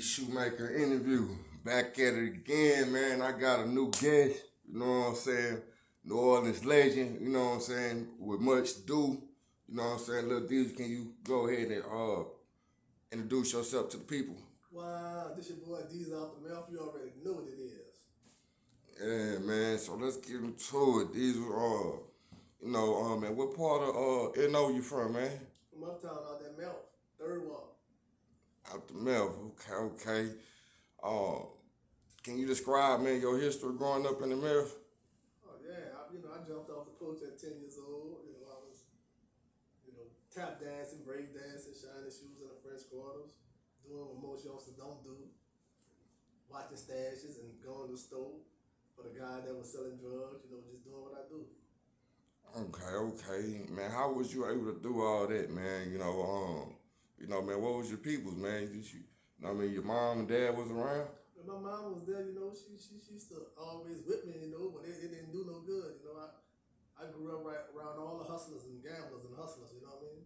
Shoemaker interview. Back at it again, man. I got a new guest, you know what I'm saying? New Orleans legend, you know what I'm saying? With much to do, you know what I'm saying? Lil Deezy, can you go ahead and introduce yourself to the people? Wow, this your boy D's off the mouth. You already know what it is. Yeah, man. So let's get into it. These are, man, what part of NO you from, man? From uptown out that mouth. Third wall. Out the mouth. Okay. Uh, can you describe, man, your history growing up in the mouth? Oh yeah, I jumped off the porch at 10 years old. I was, tap dancing, break dancing, shining shoes in the French quarters, doing what most youngsters don't do, watching stashes and going to the store for the guy that was selling drugs. Just doing what I do. Okay, man. How was you able to do all that, man? Man. What was your peoples, man? Your mom and dad was around. When my mom was there, she used to always whip me, but it didn't do no good. I grew up right around all the hustlers and gamblers and hustlers. You know what I mean?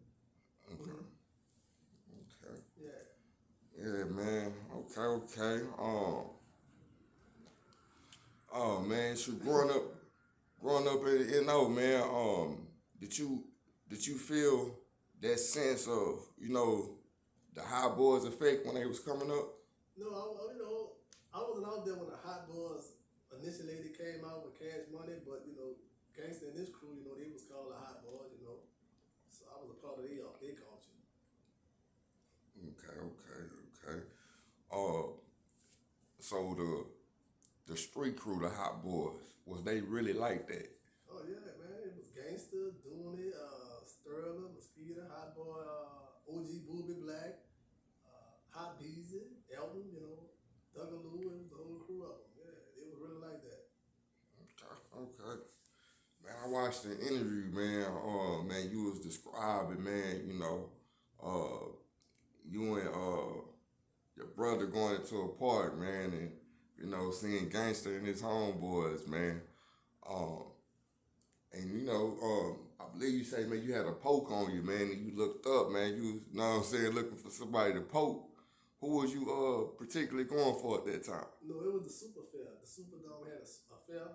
Okay, Mm-hmm. okay, Yeah. yeah, man. Okay. Oh man. So growing up in NO, man. Did you did you feel that sense of the high boys effect when they was coming up? No, I wasn't out there when the Hot Boys initially they came out with Cash Money, but Gangsta and this crew, they was called the Hot Boys. So I was a part of their culture. Okay. Uh, so the street crew, the hot boys, was they really like that? Oh yeah, man, it was Gangsta, Dooney, Sterling, Mosquito, Hot Boy, OG Booby Black, Hot Beezy, Elton, Thuggaloo, it was the whole crew of them. Yeah, they was really like that. Okay. Man, I watched the interview, man. Man, you was describing, man, uh, you and your brother going into a park, man, and seeing Gangster and his homeboys, man. Um, I believe you say, man, you had a poke on you, man, and you looked up, man. You was, you know what I'm saying, looking for somebody to poke. Who was you particularly going for at that time? No, it was the Super Fair. The Superdome had a fair,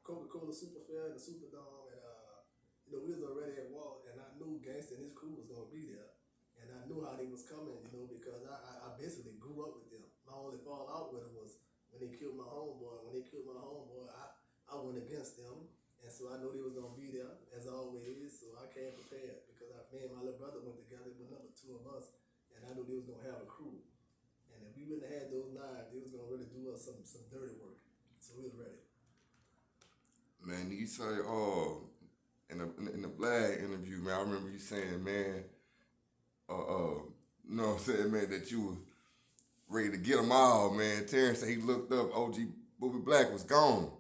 Coca-Cola Super Fair, and the Superdome, and we was already at Walt, and I knew Gangsta and his crew was gonna be there, and I knew how they was coming, because I basically grew up with them. My only fallout with them was when they killed my homeboy. When they killed my homeboy, I went against them, and so I knew they was gonna be there as always. So I came prepared because me and my little brother went together with number two of us, and I knew they was gonna have a crew. And if we wouldn't have had those knives, they was gonna really do us some dirty work. So we was ready. Man, you say, in the Black interview, man, I remember you saying, man, uh, uh, you know what I'm saying, man, that you was ready to get them all, man. Terrence said he looked up, OG Booby Black was gone.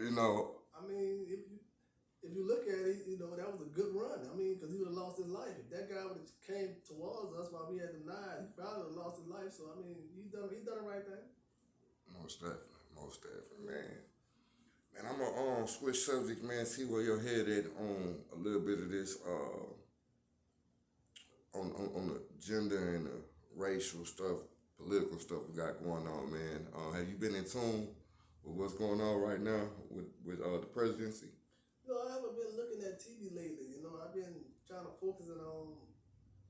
You know, I mean, if you look at it, that was a good run. I mean, because he would have lost his life. If that guy would have came towards us while we had the knives, he probably would have lost his life. So I mean, he done the right thing. most definitely, man. Man, I'm gonna switch subjects, man. See where your head at on a little bit of this, on the gender and the racial stuff, political stuff we got going on, man. Have you been in tune with what's going on right now with the presidency? I haven't been looking at TV lately. I've been trying to focus on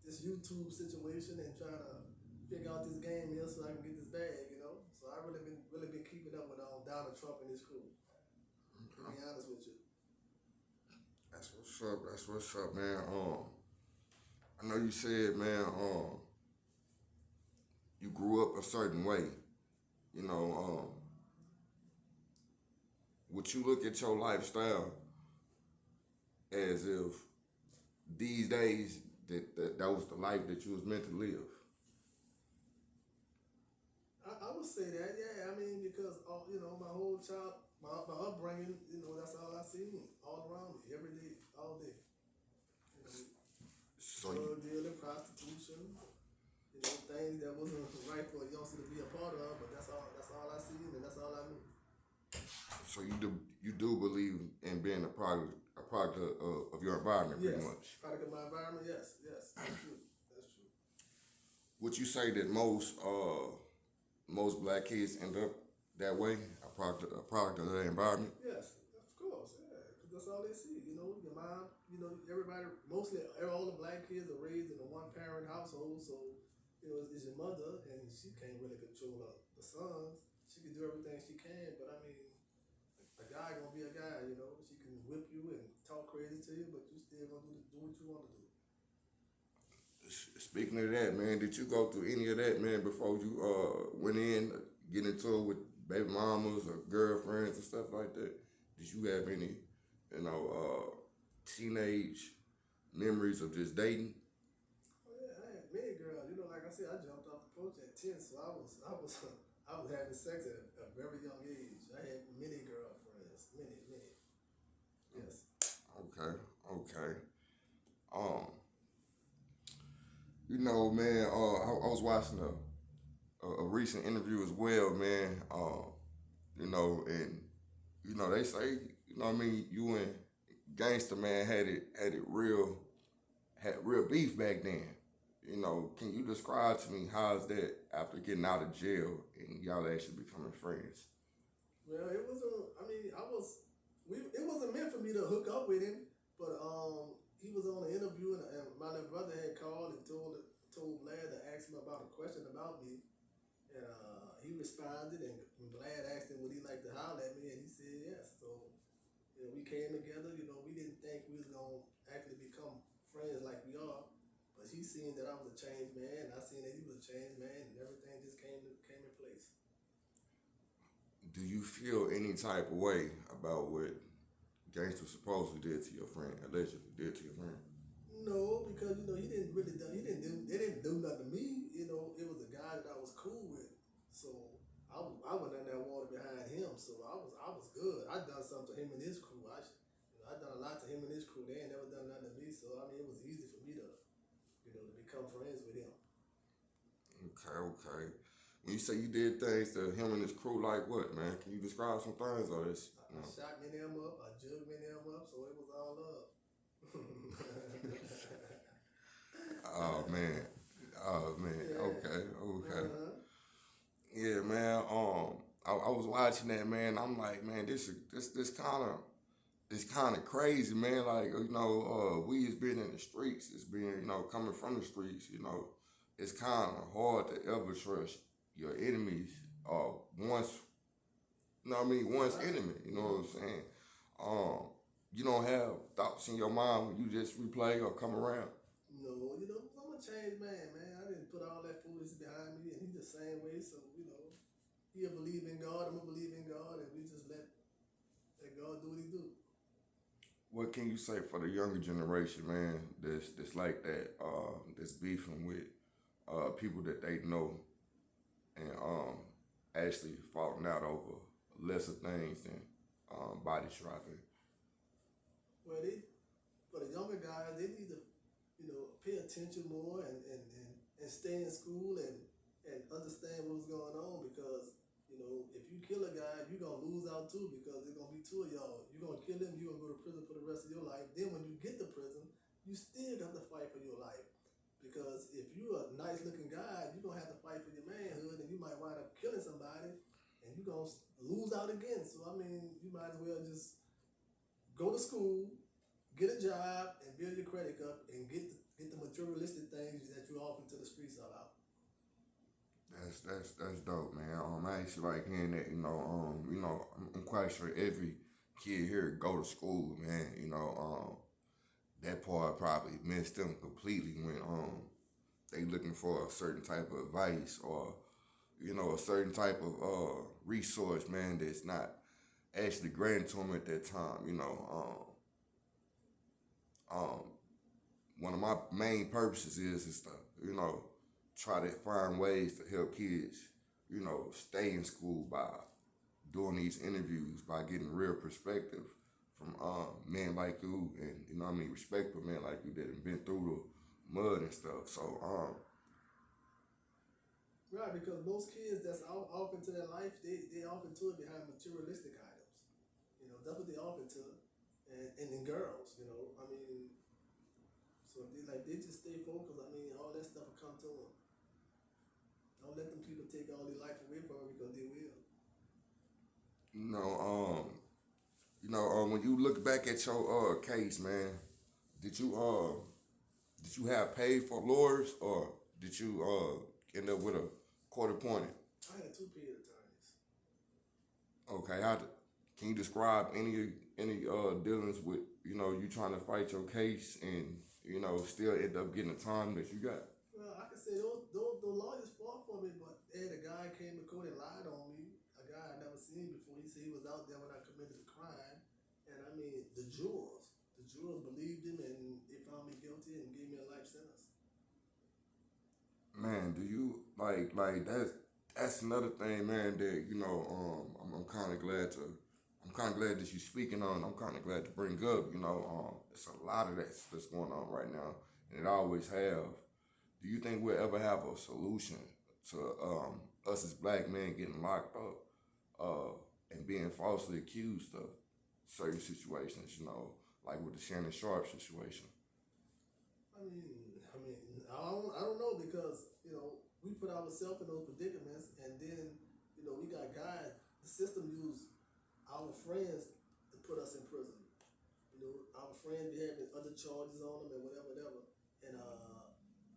this YouTube situation and trying to figure out this game here so I can get this bag. So I really been keeping up with Donald Trump and his crew. To be honest with you. That's what's up. That's what's up, man. I know you said, man, you grew up a certain way. You know, would you look at your lifestyle as if these days that was the life that you was meant to live? I would say that, yeah. I mean, because my whole my upbringing, that's all I seen all around me, every day, all day. You know, So you, drug dealing, prostitution, things that wasn't right for a youngster to be a part of. But that's all I seen, and that's all I knew. so you do believe in being a product of your environment, pretty Yes, much. product of my environment. Yes, that's true. That's true. would you say that most black kids end up that way, a product of their environment? Yes, of course, yeah, because that's all they see. You know, your mom, you know, everybody, mostly all the black kids are raised in a one-parent household, so you know, it's your mother, and she can't really control the sons. She can do everything she can, but I mean, a guy gonna be a guy. You know, she can whip you and talk crazy to you, but you still gonna do what you want to do. Speaking of that, man, did you go through any of that, man, before you went in, get into it with baby mamas or girlfriends and stuff like that? Did you have any, teenage memories of just dating? Oh yeah, I had many girls. You know, like I said, I jumped off the porch at 10, so I was having sex at a very young age. I had many girlfriends, many. Yes. Okay, okay. Um, man, I was watching a recent interview as well, man. And they say, you and Gangster Man had real beef back then. Can you describe to me how's that after getting out of jail and y'all actually becoming friends? Well, it wasn't. I mean, I was. It wasn't meant for me to hook up with him, but he was on an interview, and my little brother had called and told Vlad to ask him about a question about me, and he responded, and Vlad asked him would he like to holler at me, and he said yes. So you know, we came together. You know, we didn't think we was gonna actually become friends like we are, but he seen that I was a changed man, and I seen that he was a changed man, and everything just came in place. Do you feel any type of way about what Gangster supposedly did to your friend, allegedly did to your friend? No, because you know they didn't do nothing to me. You know, it was a guy that I was cool with, so I went in there water behind him. So I was good. I done something to him and his crew. I done a lot to him and his crew. They ain't never done nothing to me. So I mean, it was easy for me to to become friends with him. Okay, okay. When you say you did things to him and his crew, like what, man? Can you describe some things or this? I shot many of them up. I jugged many of them up. So it was all up. Oh man, oh man. Yeah. Okay, okay. Uh-huh. Yeah, man. I was watching that, man. I'm like, man, this kind of crazy, man. Like, we has been in the streets. It's been, coming from the streets. It's kind of hard to ever trust your enemies. Once, once Right. enemy. You know what I'm saying? You don't have thoughts in your mind when you just replay or come around. No, you know, I'm a changed man. I didn't put all that foolishness behind me, and he's the same way. So, you know, he'll believe in God, I'm gonna believe in God, and we just let God do what he do. What can you say for the younger generation, man? That's like that. That's beefing with people that they know and actually falling out over lesser things than body strapping. Well, for the younger guys, they need to, pay attention more and stay in school and understand what's going on because, if you kill a guy, you're going to lose out too because there's going to be two of y'all. You're going to kill him, you're going to go to prison for the rest of your life. Then when you get to prison, you still got to fight for your life. Because if you're a nice looking guy, you're going to have to fight for your manhood and you might wind up killing somebody and you're going to lose out again. So, I mean, you might as well just go to school, get a job, and build your credit up, and get the materialistic things that you offer to the streets about. That's dope, man. I actually like hearing that. I'm quite sure every kid here go to school, man. That part probably missed them completely when they looking for a certain type of advice or a certain type of resource, man. That's not actually granted to them at that time. Um, One of my main purposes is to try to find ways to help kids stay in school by doing these interviews, by getting real perspective from men like you and respectful men like you that have been through the mud and stuff. So Right, because most kids that's off into their life, they off into it behind materialistic items. That's what they off into, and then girls. I mean, so they just stay focused. I mean, all that stuff will come to them. Don't let them people take all your life away from you because they will. You know, when you look back at your case, man, did you have paid for lawyers or did you end up with a court appointed? I had two paid attorneys. Okay, can you describe any dealings with you trying to fight your case and still end up getting the time that you got? Well, I can say those the lawyers fought for me, but then a guy came to court and lied on me. A guy I never seen before. He said he was out there when I committed the crime, and I mean the jurors believed him, and they found me guilty and gave me a life sentence. Man, do you like that's another thing, man, that I'm kind of glad that you're speaking on. I'm kind of glad to bring up. It's a lot of that's going on right now, and it always have. Do you think we'll ever have a solution to us as black men getting locked up and being falsely accused of certain situations? Like with the Shannon Sharp situation. I don't know because we put ourselves in those predicaments, and then we got guys. The system used our friends to put us in prison. Our friends be having other charges on them and whatever, and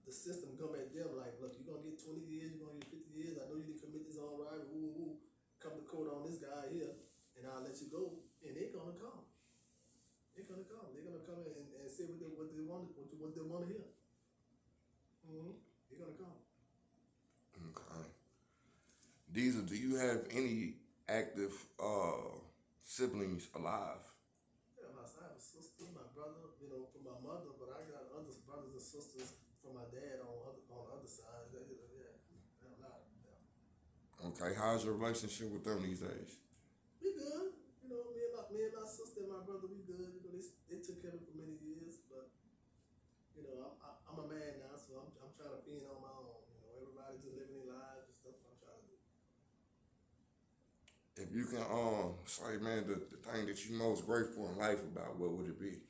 the system come at them like, look, you're gonna get 20 years, you're gonna get 50 years. I know you didn't commit this on right. Woo. Come to court on this guy here, and I'll let you go. And they're gonna come. They're gonna come. They're gonna come and say what they want to hear. They're gonna come. Okay. Diesel, do you have any active siblings alive? Yeah, I have a sister, my brother, from my mother, but I got other brothers and sisters from my dad on other sides. Yeah, a lot. Yeah. Okay, how's your relationship with them these days? We good. Me and my sister and my brother, we good. They took care of me for many years, but I'm a man now, so I'm trying to fend on my own. Everybody's just living their lives and stuff. I'm trying to do. If you can say, man, the thing that you most grateful in life about, what would it be?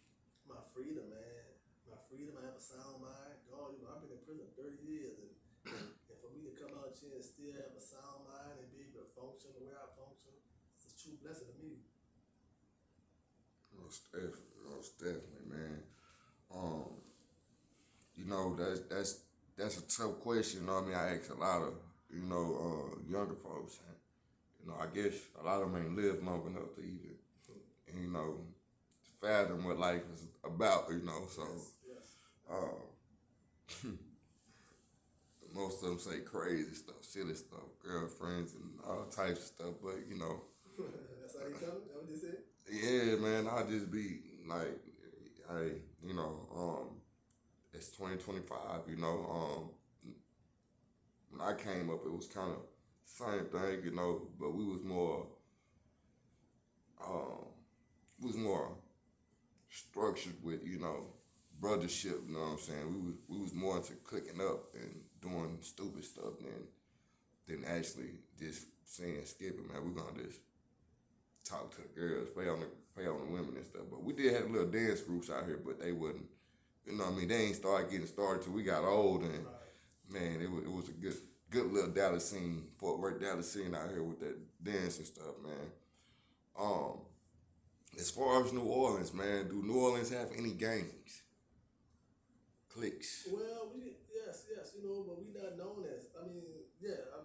My freedom, man. My freedom. I have a sound mind. God, I've been in prison 30 years, and for me to come out here and still have a sound mind and be able to function the way I function, it's a true blessing to me. Most definitely, man. That's a tough question. I mean, I ask a lot of younger folks, and I guess a lot of them ain't lived long enough to even fathom what life is about. So Yes. most of them say crazy stuff, silly stuff, girlfriends and all types of stuff. But That's how they come. That's what they say. yeah, man, I just be like, hey, it's 2025, when I came up, it was kind of same thing, but we was more structured with, brothership, you know what I'm saying? We was more into clicking up and doing stupid stuff than actually just saying, skip it, man, we're gonna just talk to the girls, play on the women and stuff. But we did have little dance groups out here, but they wasn't, they ain't started getting started till we got old, and man, it was a good little Dallas scene, Fort Worth Dallas scene out here with that dance and stuff, man. As far as New Orleans, man, do New Orleans have any gangs? Cliques? Well, yes, but we not known as. I'm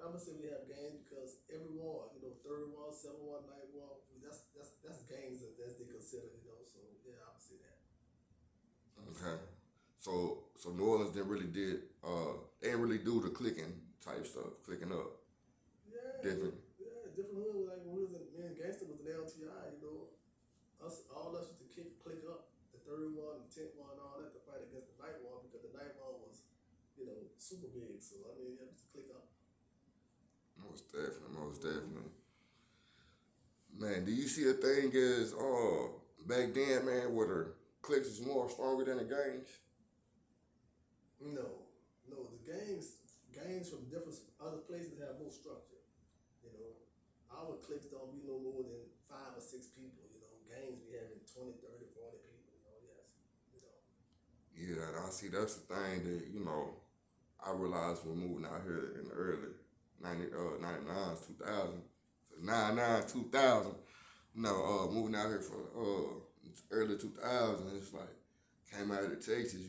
gonna say we have gangs because every ward, third ward, 7th ward, 9th ward, that's gangs as they consider, So yeah, I would say that. Okay. So New Orleans they didn't really do the clicking type stuff, clicking up. Yeah. Different. Yeah, different hood. Like when we was in Gangster was an LTI, all us used to click up the 3rd ward and 10th ward and all that to fight against the 9th ward because the 9th ward was, super big. So you have to click up. Most definitely. Man, do you see a thing as back then, man, where the cliques is more stronger than the gangs? No, the gangs from different other places have more structure. Our cliques don't be no more than 5 or 6 people. Gangs be having 20, 30, 40 people. Yeah, and I see that's the thing that I realized when moving out here in the early 99, 2000, 99, 2000. Moving out here for early 2000, it's like came out of Texas.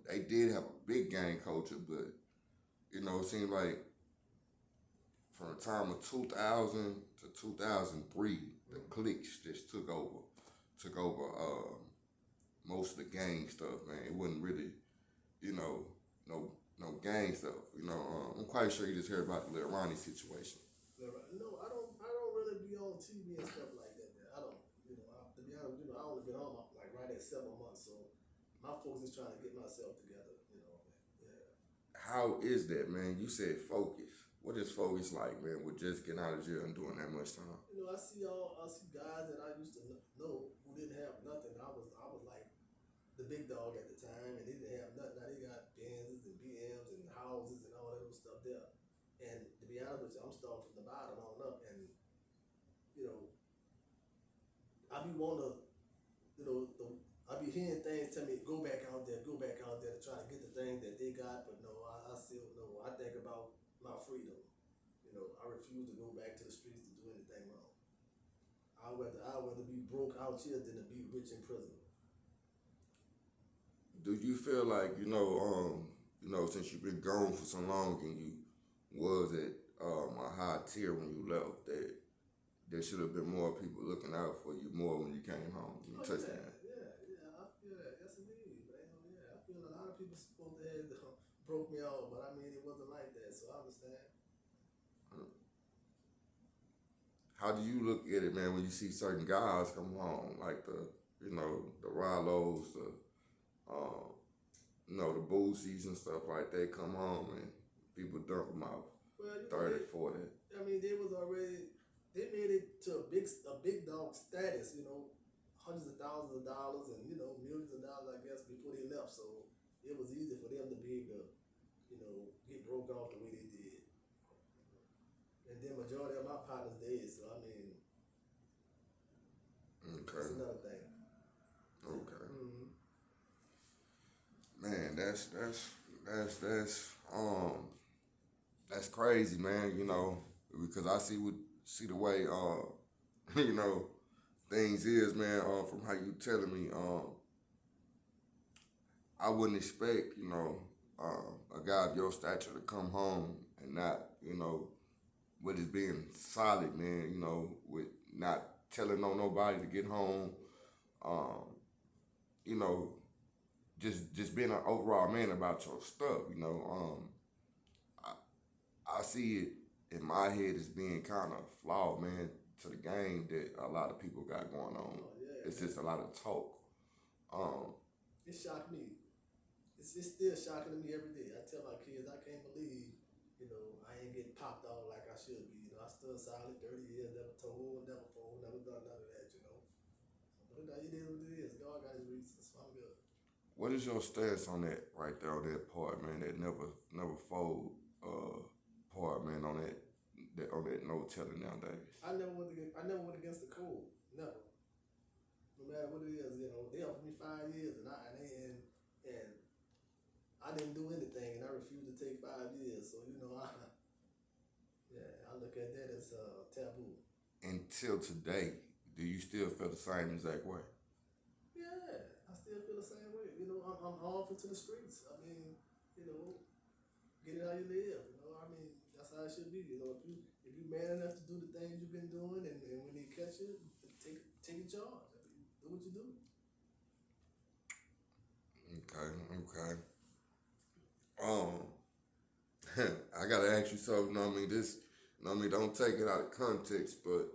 They did have a big gang culture, but it seemed like from the time of 2000 to 2003, the cliques just took over most of the gang stuff. Man, it wasn't really no gang stuff. I'm quite sure you just heard about the Lil Ronnie situation. No, I don't really be on TV and stuff like that. Man. I don't. To be honest, I only been on like right at 7 months, so my focus is trying to get myself together. Yeah. How is that, man? You said focus. What is focus like, man, with just getting out of jail and doing that much time? I see guys that I used to know who didn't have nothing. I was like the big dog at the time, and they didn't have nothing. Now they got Benzes and BMs and houses and all that other stuff there. And to be honest with you, I'm starting from the bottom on up, and I be wanting to, I be hearing things tell me go back out there to try to get the things that they got, but no, I still no. I think about my freedom. I refuse to go back to the streets to do anything wrong. I'd rather be broke out here than to be rich in prison. Do you feel like since you've been gone for so long and you was at a high tier when you left, that there should have been more people looking out for you more when you came home? You touched Yeah, that. I feel that. Yes, indeed. Yeah, I feel a lot of people supposed to have broke me off, but I mean it wasn't like that, so I understand. How do you look at it, man, when you see certain guys come home, like the Rollos, the Boosies and stuff like that come home and people dump them out Well, 30, 40. I mean, they made it to a big dog status, hundreds of thousands of dollars and, millions of dollars, I guess, before they left. So it was easy for them to be able to, get broke off the way they did. And then majority of my partners did, so I mean, Okay. that's another thing. Okay. Mm-hmm. Man, that's crazy, man, because I see the way things is, man, from how you telling me, I wouldn't expect, a guy of your stature to come home and not, with it being solid, man, with not telling on nobody to get home, you know, just being an overall man about your stuff, I see it in my head as being kind of flawed, man, to the game that a lot of people got going on. Oh, yeah. It's just a lot of talk. It shocked me. It's still shocking to me every day. I tell my kids, I can't believe, I ain't getting popped out like I should be. I stood solid 30 years, never told, never fold, never done none of that, But it is what it is. God got his reasons, so I'm good. What is your stance on that right there, on that part, man, that never fold part, man, on that no telling nowadays? I never went against the code. Never. No matter what it is, they offered me 5 years and I didn't do anything and I refused to take 5 years. So, I look at that as taboo. Until today, do you still feel the same exact way? Yeah, I still feel the same way. I'm off into the streets. I mean, get it how you live. I mean, that's how it should be. If you man enough to do the things you've been doing, and when they catch you, take a charge. I mean, do what you do. Okay. I gotta ask you something. Don't take it out of context, but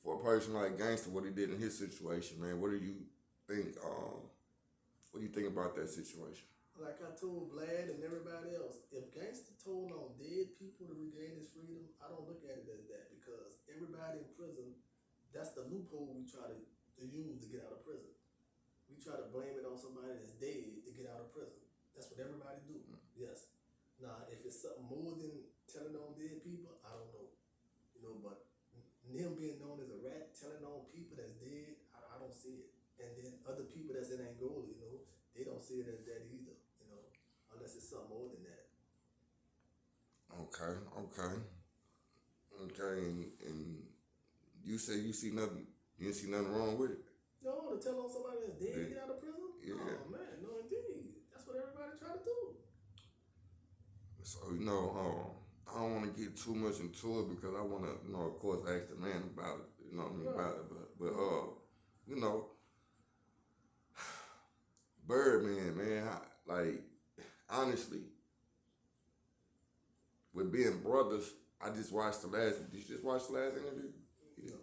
for a person like Gangsta, what he did in his situation, man, what do you think? What do you think about that situation? Like I told Vlad and everybody else, if Gangsta told on dead people to regain his freedom, I don't look at it as that because everybody in prison, that's the loophole we try to use to get out of prison. We try to blame it on somebody that's dead to get out of prison. That's what everybody do. Yes. Now, if it's something more than telling on dead people, I don't know. But him being known as a rat, telling on people that's dead, I don't see it. And then other people that's in Angola, they don't see it as that either, unless it's something more than that. Okay. Okay, and you say you see nothing, you didn't see nothing wrong with it. No, to tell on somebody that's dead Yeah. to get out of prison? Yeah. Oh man, no indeed. That's what everybody try to do. So I don't want to get too much into it because I want to, of course, ask the man about it. You know what I mean about it, but Birdman, man, like honestly, with being brothers, I just watched the last. Did you just watch the last interview? Yeah. No.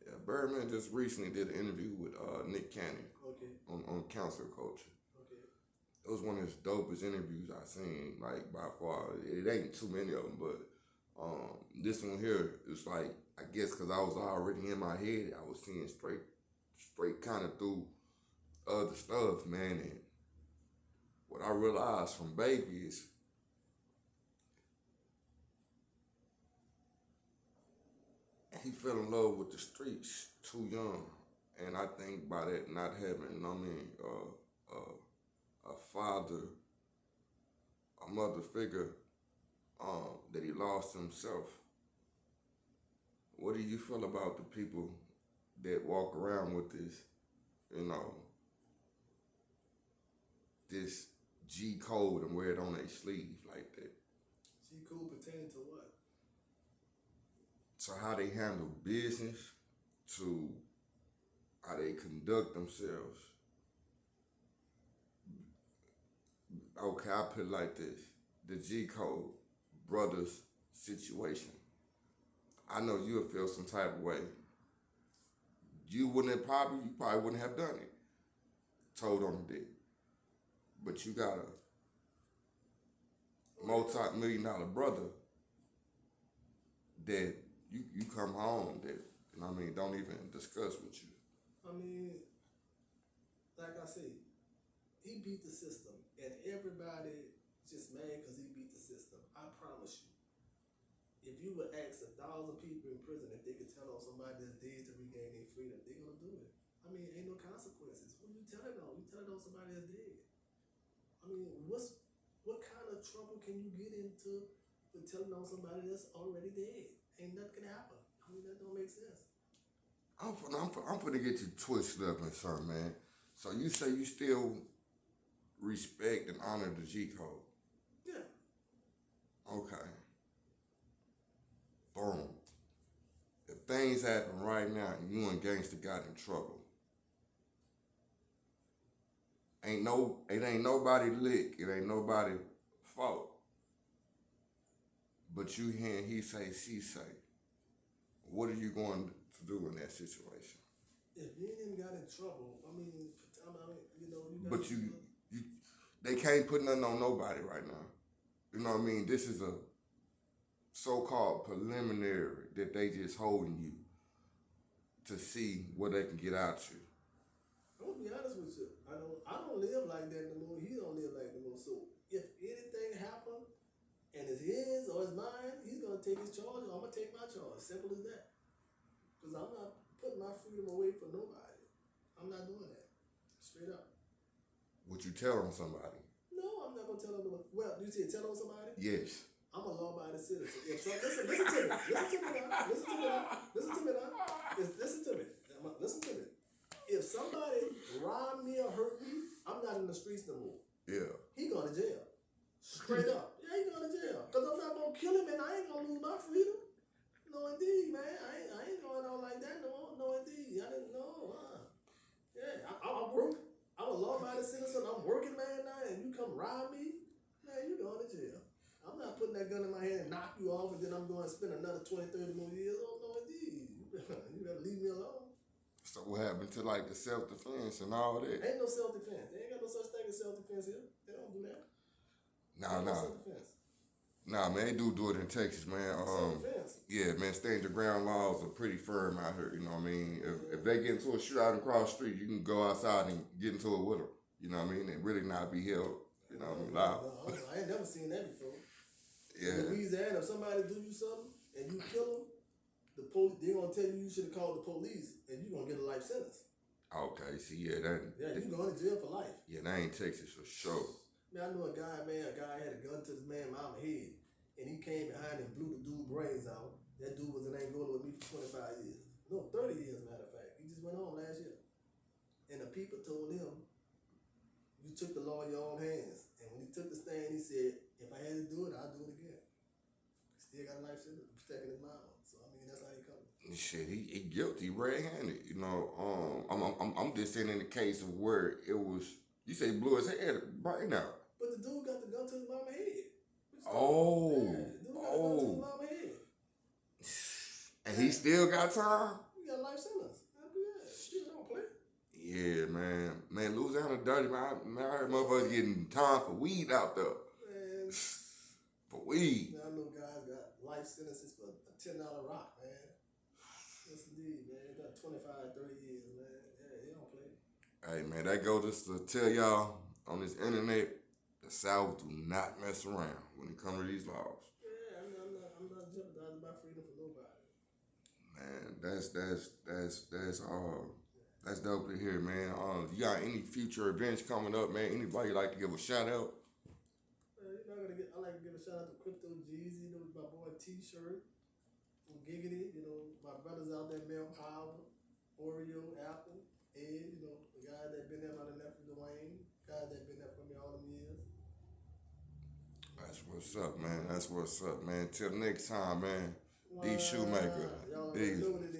Yeah, Birdman just recently did an interview with Nick Cannon Okay. on council culture. Okay. It was one of his dopest interviews I've seen, like by far. It ain't too many of them, but this one here is like, I guess because I was already in my head, I was seeing straight kind of through other stuff, man. And what I realized from Baby is he fell in love with the streets too young. And I think by that not having, a father, a mother figure, that he lost himself. What do you feel about the people that walk around with this, this G code and wear it on their sleeve like that? G code pertaining to what? So how they handle business, to how they conduct themselves. Okay, I put it like this. The G code brothers situation. I know you'll feel some type of way. You probably wouldn't have done it. Told on the dick. But you got a multi-million-dollar brother that you come home that, don't even discuss with you. I mean, like I said, he beat the system, and everybody just mad because he beat the system. I promise you, if you would ask 1,000 people in prison if they could tell on somebody that's dead to regain their freedom, they're gonna do it. I mean, ain't no consequences. What you tell it on? You tell it on somebody that's dead. I mean, what kind of trouble can you get into for telling on somebody that's already dead? Ain't nothing can happen. I mean, that don't make sense. I'm finna get you twisted up and something, man. So you say you still respect and honor the G code? Yeah. Okay. Boom. If things happen right now and you and Gangsta got in trouble, it ain't nobody lick, it ain't nobody fault. But you hearing he say, she say, what are you going to do in that situation? If me and him got in trouble, you But they can't put nothing on nobody right now. You know what I mean? This is a so-called preliminary that they just holding you to see what they can get out you. I'm gonna be honest with you. I don't live like that no more. He don't live like that no more. So if anything happen and it's his or it's mine, he's gonna take his charge. Or I'm gonna take my charge. Simple as that. Because I'm not putting my freedom away for nobody. I'm not doing that. Straight up. Would you tell on somebody? No, I'm not gonna tell on nobody. Well, you say tell on somebody? Yes. I'm a law-abiding citizen. Listen to me now. Listen to me now. Listen to me. If somebody rob me or hurt me, I'm not in the streets no more. Yeah. He going to jail. Straight up. Yeah, he going to jail. Because I'm not going to kill him and I ain't going to lose my freedom. No, indeed, man. I ain't going on like that. No, indeed. I didn't know. Yeah, I work. I'm a law-abiding citizen. I'm working, man, now, and you come rob me, man, you going to jail. I'm not putting that gun in my hand and knock you off and then I'm going to spend another 20, 30 more years. Oh, no, indeed. You better leave me alone. So what happened to like the self-defense and all that? Ain't no self-defense. They ain't got no such thing as self-defense here. They don't do that. Nah. No self-defense. Nah, man, they do it in Texas, man. Self-defense. Yeah, man, stand your ground laws are pretty firm out here, you know what I mean? If they get into a shootout across the street, you can go outside and get into it with them, you know what I mean? And really not be held, you know what I mean, loud. No, I ain't never seen that before. Yeah. In Louisiana, if somebody do you something and you kill them, they're gonna tell you should have called the police and you're gonna get a life sentence. Okay, see, yeah, you going to jail for life. Yeah, that ain't Texas for sure. Man, I know a guy had a gun to his man mama's head, and he came behind and blew the dude's brains out. That dude was for 25 years. No, 30 years, matter of fact. He just went on last year. And the people told him, you took the law in your own hands. And when he took the stand, he said, if I had to do it, I'll do it again. He still got a life sentence protecting his mama. So, I mean, that's how he comes. Shit, he guilty, red-handed. You know, I'm just saying in the case of where it was, you say blew his head right now. But the dude got the gun to his mama's head. Oh, yeah, the dude got the gun to his mama's head. And he still got time? He got a life sentence. Yeah, still don't play. Yeah, man, Louisiana dirty, man. I heard motherfuckers getting time for weed out there. Man, for weed. I know guys got life sentences for a $10 rock, man. Yes, indeed, man. Got 25, 30 years, man. Yeah, they don't play. Hey, man, that goes just to tell y'all on this internet, the South do not mess around when it comes to these laws. Yeah, I mean, I'm not jeopardizing my freedom for nobody. Man, that's dope to hear, man. You got any future events coming up, man? Anybody like to give a shout out? I like to give a shout out to Crypto Jeezy, my boy T-Shirt from Giggity, my brothers out there, Mel Powell, Oreo, Apple, Ed, the guys that been there, my nephew Dwayne, guys that been there for me all them years. That's what's up, man. That's what's up, man. Till next time, man. D Shoemaker. Y'all D. know what it is.